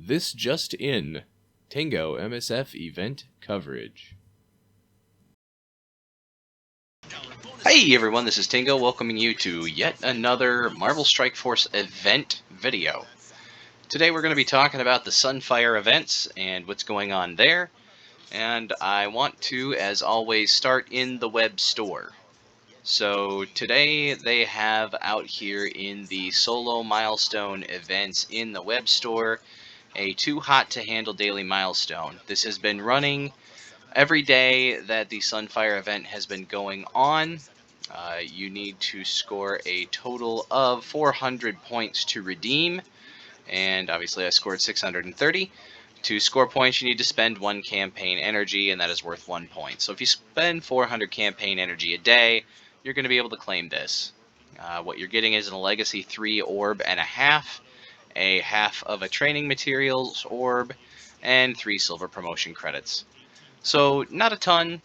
This just in, Tango MSF Event Coverage. Hey everyone, this is Tingo welcoming you to yet another Marvel Strike Force event video. Today we're going to be talking about the Sunfire events and what's going on there. And I want to, as always, start in the web store. So today they have out here in the solo milestone events in the web store a Too Hot to Handle daily milestone. This has been running every day that the Sunfire event has been going on. You need to score a total of 400 points to redeem, and obviously I scored 630. To score points, you need to spend 1 campaign energy, and that is worth 1 point. So if you spend 400 campaign energy a day, you're going to be able to claim this. What you're getting is a Legacy 3 orb and a half of a training materials orb, and 3 silver promotion credits. So not a ton,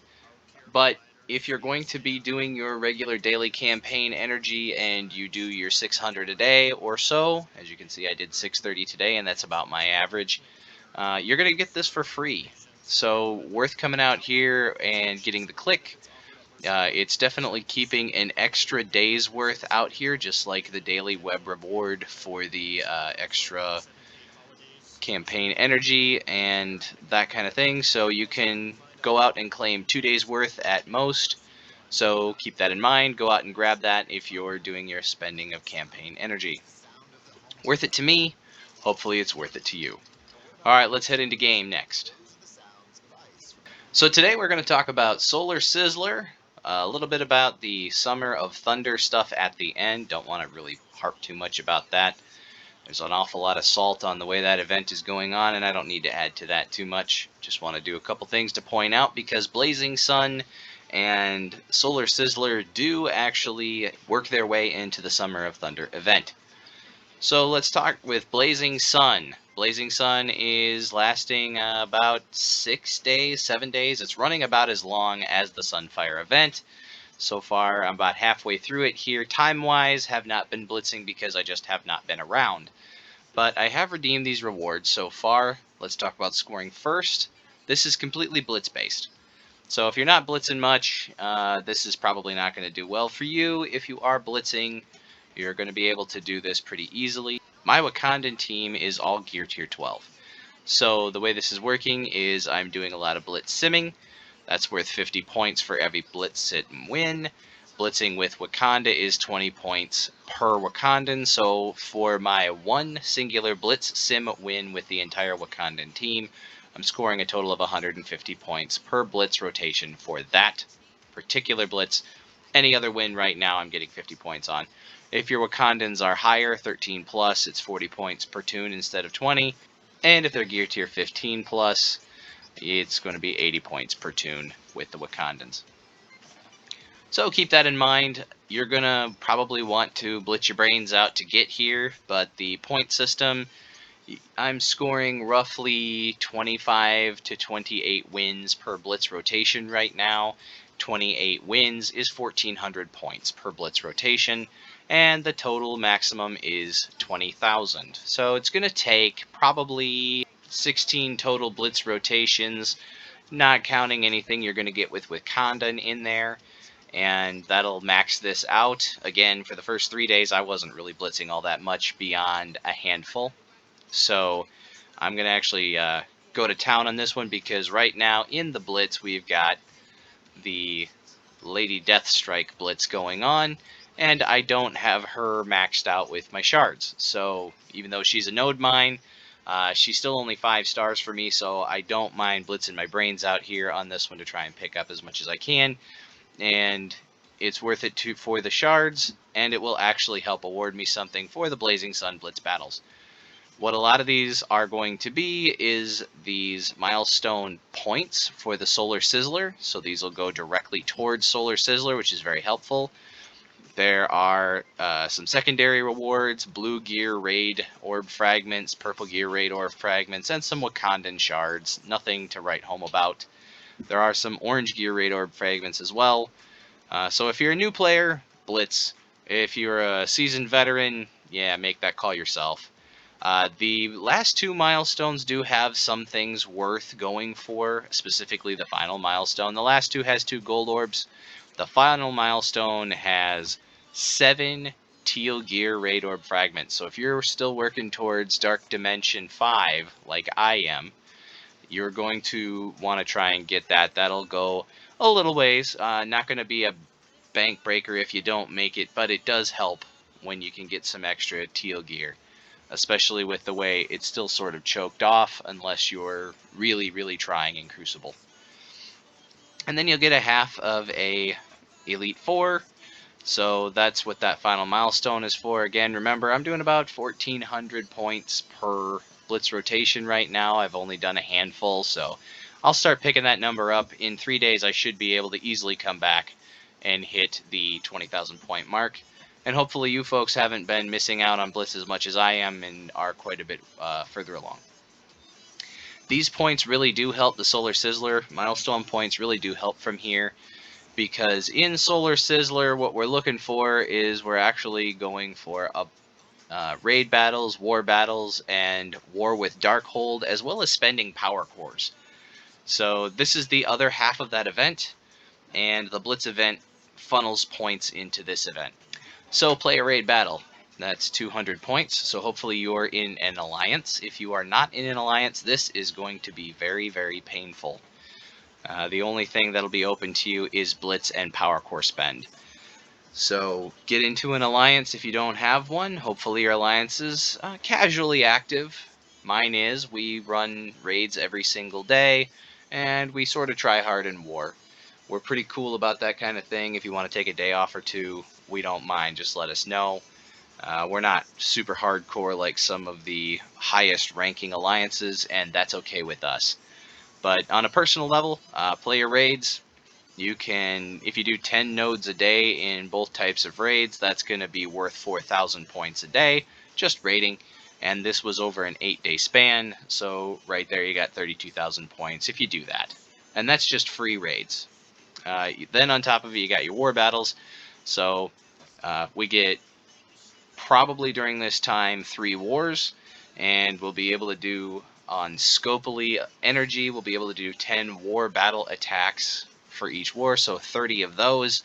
but if you're going to be doing your regular daily campaign energy and you do your 600 a day or so, as you can see I did 630 today and that's about my average, you're going to get this for free. So worth coming out here and getting the click. It's definitely keeping an extra day's worth out here, just like the daily web reward for the extra campaign energy and that kind of thing. So you can go out and claim 2 days worth at most. So keep that in mind. Go out and grab that if you're doing your spending of campaign energy. Worth it to me. Hopefully it's worth it to you. Alright, let's head into game next. So today we're going to talk about Solar Sizzler, a little bit about the Summer of Thunder stuff at the end. Don't want to really harp too much about that. There's an awful lot of salt on the way that event is going on, and I don't need to add to that too much. Just want to do a couple things to point out, because Blazing Sun and Solar Sizzler do actually work their way into the Summer of Thunder event. So let's start with Blazing Sun. Blazing Sun is lasting about 6 days, 7 days. It's running about as long as the Sunfire event. So far, I'm about halfway through it here. Time-wise, have not been blitzing because I just have not been around. But I have redeemed these rewards so far. Let's talk about scoring first. This is completely blitz-based. So if you're not blitzing much, this is probably not going to do well for you. If you are blitzing, you're going to be able to do this pretty easily. My Wakandan team is all gear tier 12. So the way this is working is I'm doing a lot of blitz simming. That's worth 50 points for every blitz, sit, and win. Blitzing with Wakanda is 20 points per Wakandan. So for my one singular blitz sim win with the entire Wakandan team, I'm scoring a total of 150 points per blitz rotation for that particular blitz. Any other win right now, I'm getting 50 points on. If your Wakandans are higher, 13 plus, it's 40 points per tune instead of 20. And if they're gear tier 15 plus, it's going to be 80 points per tune with the Wakandans. So keep that in mind. You're going to probably want to blitz your brains out to get here, but the point system, I'm scoring roughly 25 to 28 wins per blitz rotation right now. 28 wins is 1,400 points per blitz rotation, and the total maximum is 20,000. So it's going to take probably 16 total blitz rotations, not counting anything you're going to get with Wakandan in there, and that'll max this out. Again, for the first 3 days, I wasn't really blitzing all that much beyond a handful. So I'm going to actually go to town on this one, because right now in the blitz we've got the Lady Deathstrike blitz going on, and I don't have her maxed out with my shards. So even though she's a node mine, she's still only 5 stars for me, so I don't mind blitzing my brains out here on this one to try and pick up as much as I can. And it's worth it for the shards, and it will actually help award me something for the Blazing Sun blitz battles. What a lot of these are going to be is these milestone points for the Solar Sizzler. So these will go directly towards Solar Sizzler, which is very helpful. There are some secondary rewards, blue gear raid orb fragments, purple gear raid orb fragments, and some Wakandan shards. Nothing to write home about. There are some orange gear raid orb fragments as well. So if you're a new player, blitz. If you're a seasoned veteran, yeah, make that call yourself. The last two milestones do have some things worth going for, specifically the final milestone. The last two has 2 gold orbs. The final milestone has 7 teal gear raid orb fragments. So if you're still working towards Dark Dimension 5, like I am, you're going to want to try and get that. That'll go a little ways. Not going to be a bank breaker if you don't make it, but it does help when you can get some extra teal gear, especially with the way it's still sort of choked off unless you're really trying in Crucible. And then you'll get a half of a Elite 4, so that's what that final milestone is for. Again, remember, I'm doing about 1,400 points per Blitz rotation right now. I've only done a handful, so I'll start picking that number up. In 3 days, I should be able to easily come back and hit the 20,000 point mark. And hopefully you folks haven't been missing out on Blitz as much as I am and are quite a bit further along. These points really do help. The Solar Sizzler milestone points really do help from here, because in Solar Sizzler, what we're looking for is we're actually going for raid battles, war battles, and war with Darkhold, as well as spending power cores. So this is the other half of that event, and the Blitz event funnels points into this event. So play a raid battle. That's 200 points, so hopefully you're in an alliance. If you are not in an alliance, this is going to be very painful. The only thing that'll be open to you is Blitz and Power Core spend. So get into an alliance if you don't have one. Hopefully your alliance is casually active. Mine is. We run raids every single day, and we sort of try hard in war. We're pretty cool about that kind of thing. If you want to take a day off or two, we don't mind. Just let us know. We're not super hardcore like some of the highest ranking alliances, and that's okay with us. But on a personal level, play your raids. You can, if you do 10 nodes a day in both types of raids, that's going to be worth 4,000 points a day, just raiding. And this was over an 8-day span, so right there you got 32,000 points if you do that. And that's just free raids. Then on top of it, you got your war battles. So we get, probably during this time, 3 wars, and we'll be able to do, on Scopely Energy, we'll be able to do 10 war battle attacks for each war, so 30 of those.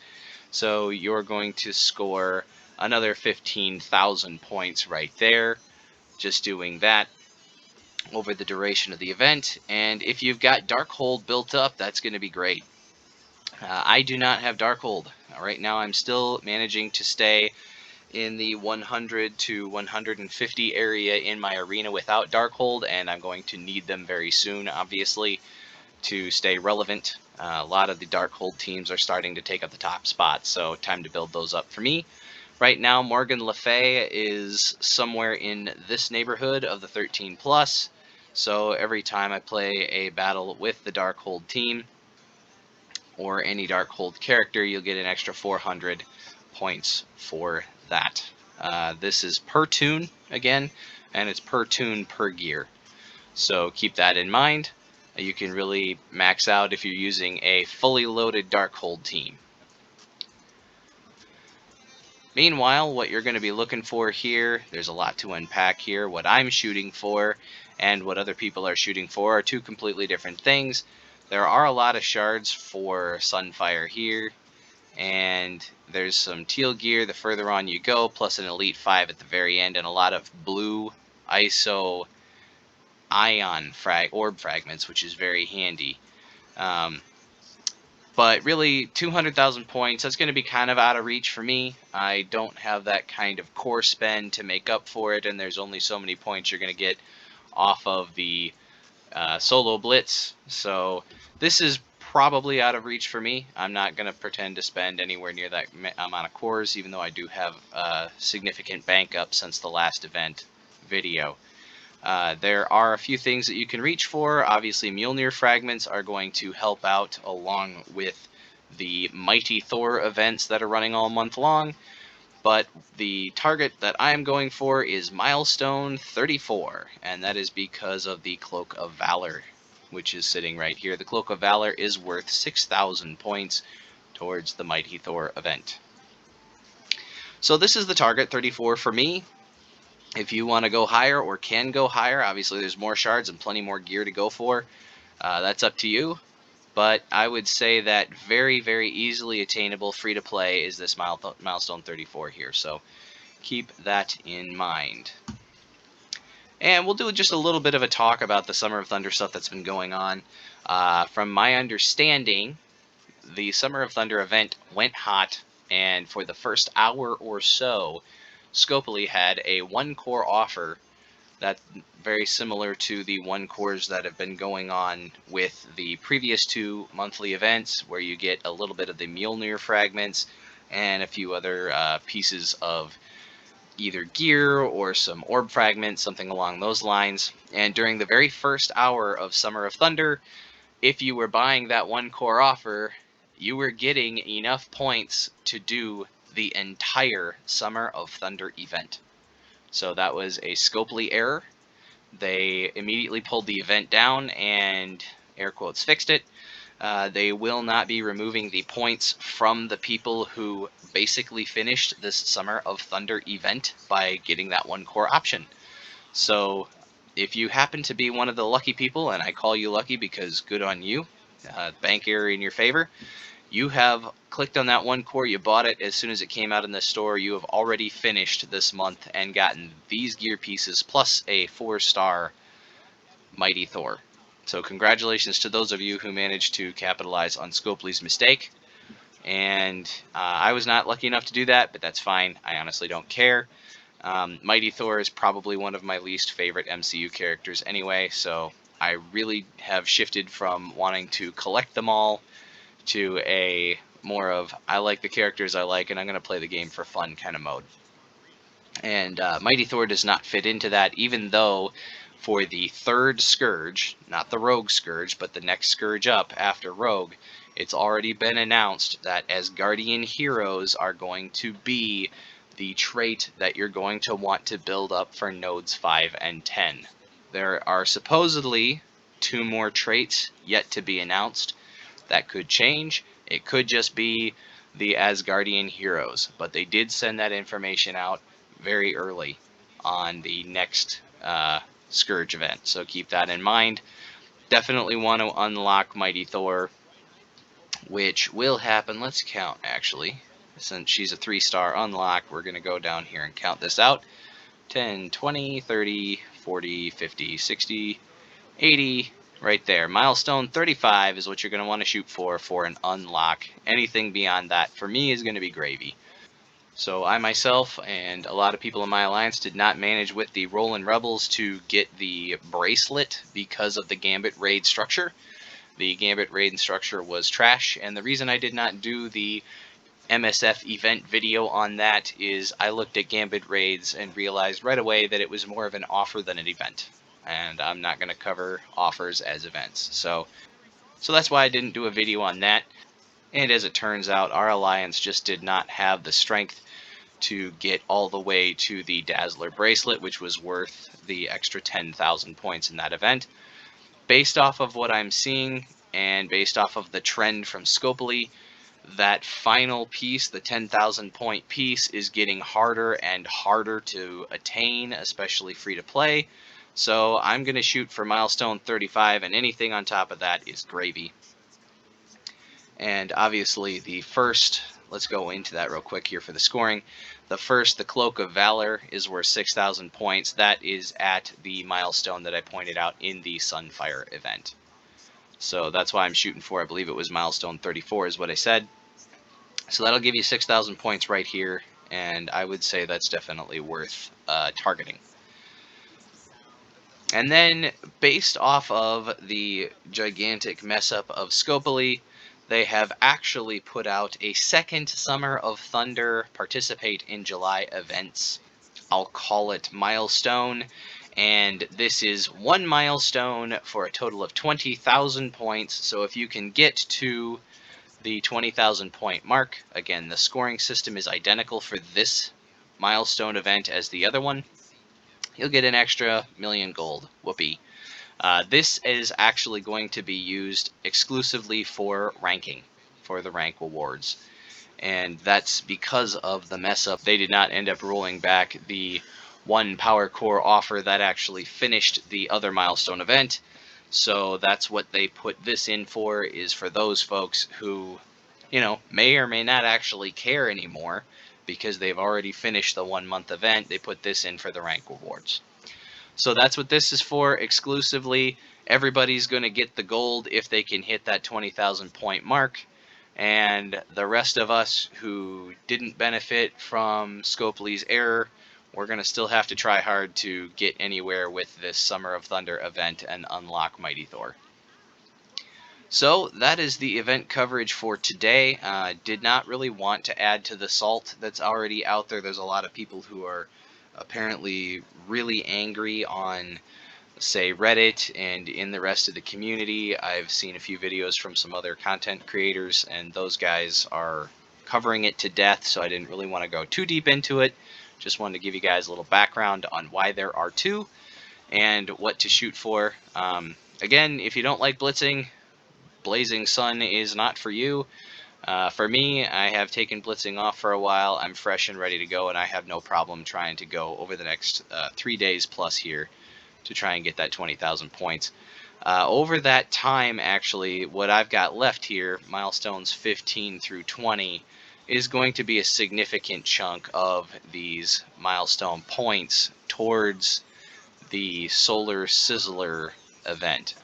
So you're going to score another 15,000 points right there, just doing that over the duration of the event. And if you've got Darkhold built up, that's going to be great. I do not have Darkhold. Right now I'm still managing to stay in the 100 to 150 area in my arena without Darkhold, and I'm going to need them very soon, obviously, to stay relevant. A lot of the Darkhold teams are starting to take up the top spots, so time to build those up for me. Right now, Morgan Le Fay is somewhere in this neighborhood of the 13 plus, so every time I play a battle with the Darkhold team or any Darkhold character, you'll get an extra 400 points for that. This is per tune again, and it's per tune per gear. So keep that in mind. You can really max out if you're using a fully loaded Darkhold team. Meanwhile, what you're going to be looking for here, there's a lot to unpack here. What I'm shooting for and what other people are shooting for are two completely different things. There are a lot of shards for Sunfire here, and there's some teal gear the further on you go, plus an Elite 5 at the very end, and a lot of blue ISO ion orb fragments, which is very handy. But really, 200,000 points, that's going to be kind of out of reach for me. I don't have that kind of core spend to make up for it, and there's only so many points you're going to get off of the solo blitz. So this is probably out of reach for me. I'm not going to pretend to spend anywhere near that amount of cores, even though I do have a significant bank up since the last event video. There are a few things that you can reach for. Obviously, Mjolnir fragments are going to help out along with the Mighty Thor events that are running all month long. But the target that I'm going for is milestone 34, and that is because of the Cloak of Valor, which is sitting right here. The Cloak of Valor is worth 6,000 points towards the Mighty Thor event. So this is the target 34 for me. If you want to go higher or can go higher, obviously there's more shards and plenty more gear to go for. That's up to you. But I would say that very, very easily attainable, free to play is this milestone 34 here. So keep that in mind. And we'll do just a little bit of a talk about the Summer of Thunder stuff that's been going on. From my understanding, the Summer of Thunder event went hot, and for the first hour or so, Scopely had a one-core offer that's very similar to the one cores that have been going on with the previous two monthly events, where you get a little bit of the Mjolnir fragments and a few other pieces of either gear or some orb fragments, something along those lines. And during the very first hour of Summer of Thunder, if you were buying that one core offer, you were getting enough points to do the entire Summer of Thunder event. So that was a Scopely error. They immediately pulled the event down and, air quotes, fixed it. They will not be removing the points from the people who basically finished this Summer of Thunder event by getting that one core option. So if you happen to be one of the lucky people, and I call you lucky because good on you, bank error in your favor, you have clicked on that one core, you bought it as soon as it came out in the store, you have already finished this month and gotten these gear pieces plus a 4-star Mighty Thor. So congratulations to those of you who managed to capitalize on Scopely's mistake. And I was not lucky enough to do that, but that's fine. I honestly don't care. Mighty Thor is probably one of my least favorite MCU characters anyway, so I really have shifted from wanting to collect them all to a more of I like the characters I like and I'm going to play the game for fun kind of mode. And Mighty Thor does not fit into that, even though for the third Scourge, not the Rogue Scourge, but the next Scourge up after Rogue, it's already been announced that Asgardian heroes are going to be the trait that you're going to want to build up for nodes 5 and 10. There are supposedly 2 more traits yet to be announced. That could change. It could just be the Asgardian heroes, but they did send that information out very early on the next Scourge event, so keep that in mind. Definitely want to unlock Mighty Thor, which will happen. Let's count, actually. Since she's a 3-star unlock, we're going to go down here and count this out. 10, 20, 30, 40, 50, 60, 80, right there. Milestone 35 is what you're going to want to shoot for an unlock. Anything beyond that, for me, is going to be gravy. So I myself and a lot of people in my alliance did not manage with the Rollin' Rebels to get the bracelet because of the Gambit raid structure. The Gambit raid structure was trash, and the reason I did not do the MSF event video on that is I looked at Gambit raids and realized right away that it was more of an offer than an event. And I'm not going to cover offers as events. So that's why I didn't do a video on that. And as it turns out, our alliance just did not have the strength to get all the way to the Dazzler bracelet, which was worth the extra 10,000 points in that event. Based off of what I'm seeing and based off of the trend from Scopely, that final piece, the 10,000 point piece, is getting harder and harder to attain, especially free to play. So I'm going to shoot for milestone 35, and anything on top of that is gravy. And obviously the first, let's go into that real quick here for the scoring. The first, the Cloak of Valor, is worth 6,000 points. That is at the milestone that I pointed out in the Sunfire event. So that's why I'm shooting for, I believe it was milestone 34 is what I said. So that'll give you 6,000 points right here, and I would say that's definitely worth targeting. And then, based off of the gigantic mess up of Scopely, they have actually put out a second Summer of Thunder Participate in July events. I'll call it Milestone, and this is one milestone for a total of 20,000 points. So if you can get to the 20,000 point mark, again, the scoring system is identical for this milestone event as the other one, you'll get an extra million gold. Whoopee. This is actually going to be used exclusively for ranking, for the rank awards. And that's because of the mess up. They did not end up rolling back the one Power Core offer that actually finished the other milestone event. So that's what they put this in for, is for those folks who, may or may not actually care anymore because they've already finished the 1 month event. They put this in for the rank rewards. So that's what this is for exclusively. Everybody's going to get the gold if they can hit that 20,000 point mark. And the rest of us who didn't benefit from Scopely's error, we're going to still have to try hard to get anywhere with this Summer of Thunder event and unlock Mighty Thor. So that is the event coverage for today. Did not really want to add to the salt that's already out there. There's a lot of people who are apparently really angry on, say, Reddit and in the rest of the community. I've seen a few videos from some other content creators, and those guys are covering it to death, so I didn't really want to go too deep into it. Just wanted to give you guys a little background on why there are two and what to shoot for. Again, if you don't like blitzing, Blazing Sun is not for you. For me, I have taken blitzing off for a while. I'm fresh and ready to go, and I have no problem trying to go over the next 3 days plus here to try and get that 20,000 points. Over that time, actually, what I've got left here, milestones 15 through 20, is going to be a significant chunk of these milestone points towards the Solar Sizzler event.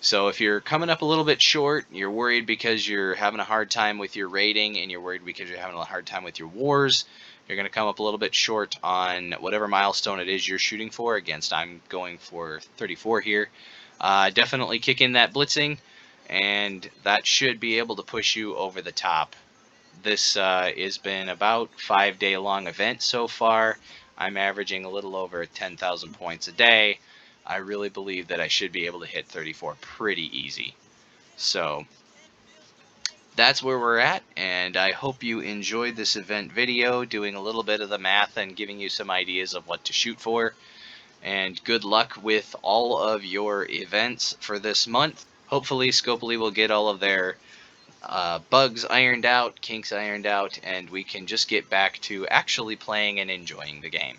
So if you're coming up a little bit short, you're worried because you're having a hard time with your rating, and you're worried because you're having a hard time with your wars, you're going to come up a little bit short on whatever milestone it is you're shooting for. Against, I'm going for 34 here. Definitely kick in that blitzing, and that should be able to push you over the top. This has been about 5-day long event so far. I'm averaging a little over 10,000 points a day. I really believe that I should be able to hit 34 pretty easy. So that's where we're at, and I hope you enjoyed this event video, doing a little bit of the math and giving you some ideas of what to shoot for. And good luck with all of your events for this month. Hopefully Scopely will get all of their bugs ironed out, kinks ironed out, and we can just get back to actually playing and enjoying the game.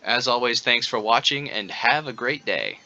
As always, thanks for watching, and have a great day.